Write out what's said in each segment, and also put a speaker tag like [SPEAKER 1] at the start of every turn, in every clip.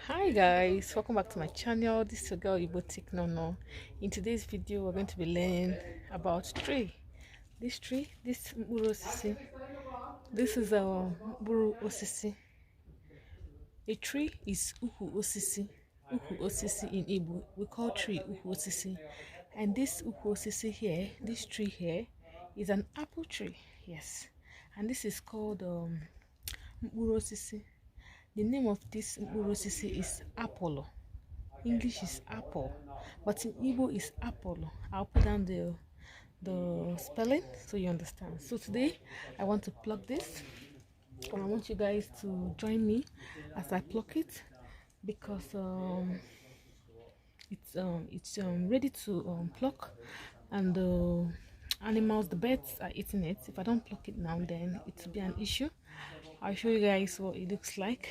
[SPEAKER 1] Hi guys, welcome back to my channel. This is your girl igboticnono. In today's video we're going to be learning about tree. This tree, this Mkpuru Osisi, this is our Mkpuru Osisi. A tree is Uhu Osisi. Uhu Osisi in Igbo, we call tree Uhu Osisi. And this Uhu Osisi here, this tree here, is an apple tree. Yes, and this is called Mkpuru Osisi. The name of this Mkpuru Osisi is Apollo. English is apple, but in Igbo is Apollo. I'll put down the spelling so you understand. So today I want to pluck this, and I want you guys to join me as I pluck it because it's ready to pluck, and the animals, the birds are eating it. If I don't pluck it now, then it will be an issue. I'll show you guys what it looks like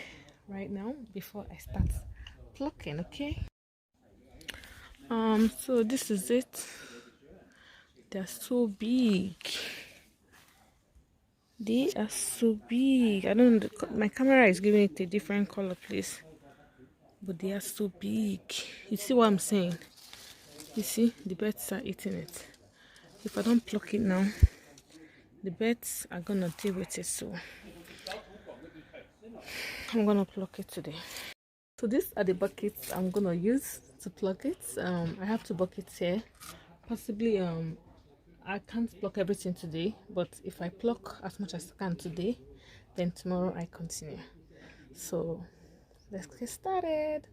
[SPEAKER 1] right now before I start plucking. Okay, so this is it. They're so big. They are so big. I don't know, my camera is giving it a different color, please, but they are so big. You see what I'm saying? You see, the birds are eating it. If I don't pluck it now, the birds are gonna deal with it, so I'm gonna pluck it today. So these are the buckets I'm gonna use to pluck it. I have 2 buckets here. Possibly I can't pluck everything today, but if I pluck as much as I can today, then tomorrow I continue. So let's get started.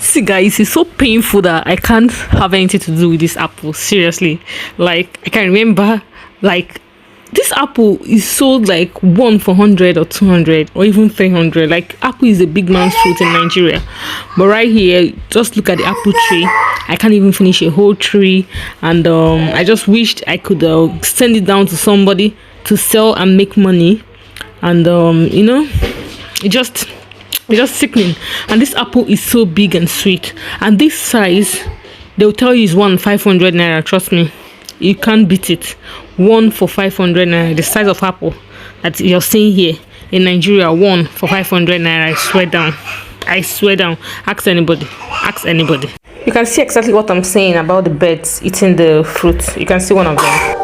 [SPEAKER 1] See guys, it's so painful that I can't have anything to do with this apple. Seriously, like I can remember, like this apple is sold like 1 for 100 or 200 or even 300. Like apple is a big man's fruit in Nigeria, but right here, just look at the apple tree. I can't even finish a whole tree, and I just wished I could send it down to somebody to sell and make money, and you know, it's just sickening. And this apple is so big and sweet, and this size they'll tell you is 500 naira. Trust me, you can't beat it. 1 for 500 naira, the size of apple that you're seeing here in Nigeria. 1 for 500 naira. I swear down. Ask anybody, you can see exactly what I'm saying about the birds eating the fruit. You can see one of them.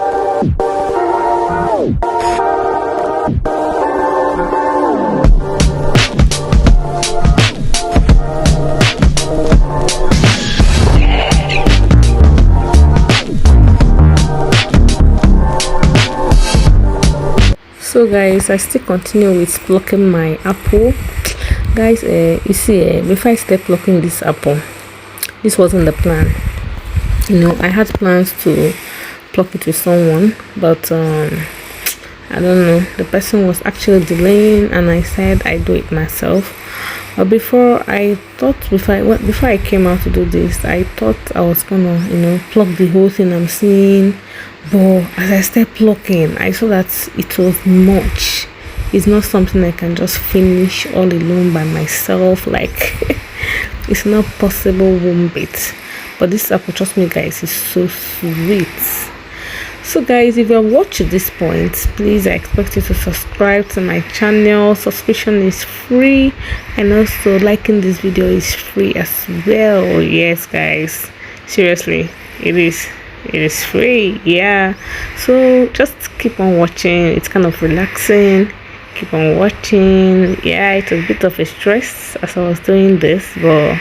[SPEAKER 1] So guys, I still continue with plucking my apple. Guys, you see, before I start plucking this apple, this wasn't the plan. You know, I had plans to pluck it with someone, but I don't know, the person was actually delaying, and I said I do it myself. But before I came out to do this, I thought I was gonna, you know, pluck the whole thing I'm seeing. But as I started plucking, I saw that it was much. It's not something I can just finish all alone by myself. Like it's not possible one bit. But this apple, trust me guys, is so sweet. So guys, if you have watched to this point, please, I expect you to subscribe to my channel. Subscription is free, and also liking this video is free as well. Yes guys, seriously, it is free. Yeah, so just keep on watching. It's kind of relaxing. Keep on watching. Yeah, it was a bit of a stress as I was doing this, but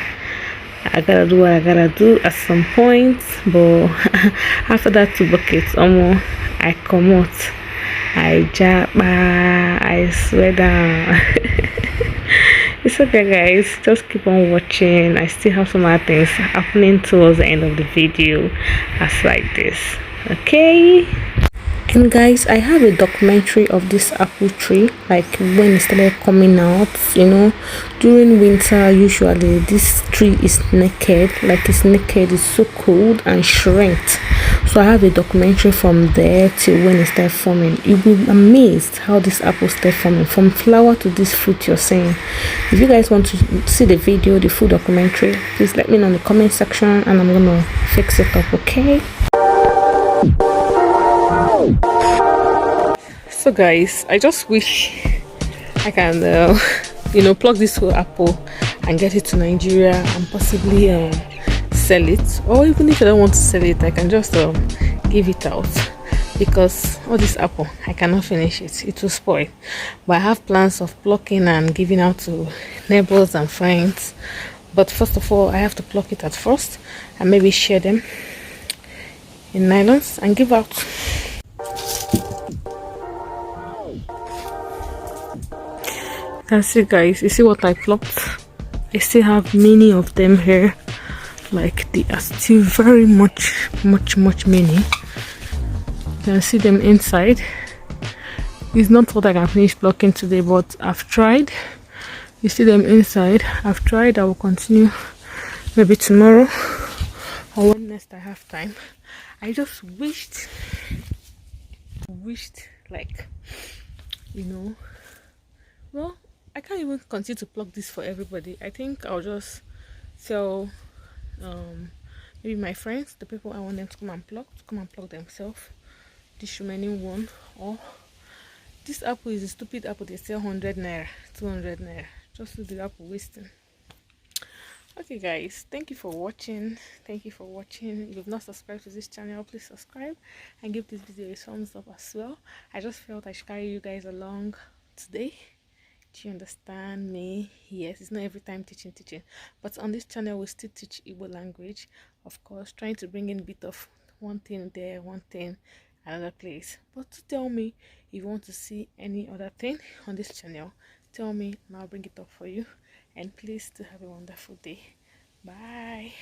[SPEAKER 1] I gotta do what I gotta do at some point. But after that 2 buckets, I come out, I jabba, I swear down. It's okay guys, just keep on watching. I still have some other things happening towards the end of the video as like this. Okay, and guys, I have a documentary of this apple tree, like when it started coming out. You know, during winter usually this tree is naked, like it's naked, it's so cold and shrinked. So I have a documentary from there till when it started forming. You'll be amazed how this apple started forming from flower to this fruit you're seeing. If you guys want to see the video, the full documentary, please let me know in the comment section and I'm gonna fix it up, okay? So guys, I just wish I can pluck this whole apple and get it to Nigeria and possibly sell it, or even if I don't want to sell it, I can just give it out, because all this apple I cannot finish it will spoil. But I have plans of plucking and giving out to neighbors and friends. But first of all, I have to pluck it at first and maybe share them in nylons and give out. That's it guys, you see what I plucked? I still have many of them here, like they are still very much many. You can see them inside. It's not what I can finish plucking today, but I've tried. You see them inside. I've tried. I will continue maybe tomorrow or when next I have time. I just wished like, well, I can't even continue to pluck this for everybody. I think I'll just tell maybe my friends, the people I want them to come and pluck themselves, this remaining one. Or this apple is a stupid apple, they sell 100 naira, 200 naira, just with the apple wasting. Okay guys, thank you for watching. If you've not subscribed to this channel, please subscribe and give this video a thumbs up as well. I just felt I should carry you guys along today. Do you understand me? Yes, it's not every time teaching, but on this channel we still teach Igbo language, of course, trying to bring in a bit of one thing there, one thing another place. But to tell me if you want to see any other thing on this channel, tell me and I'll bring it up for you. And please do have a wonderful day. Bye.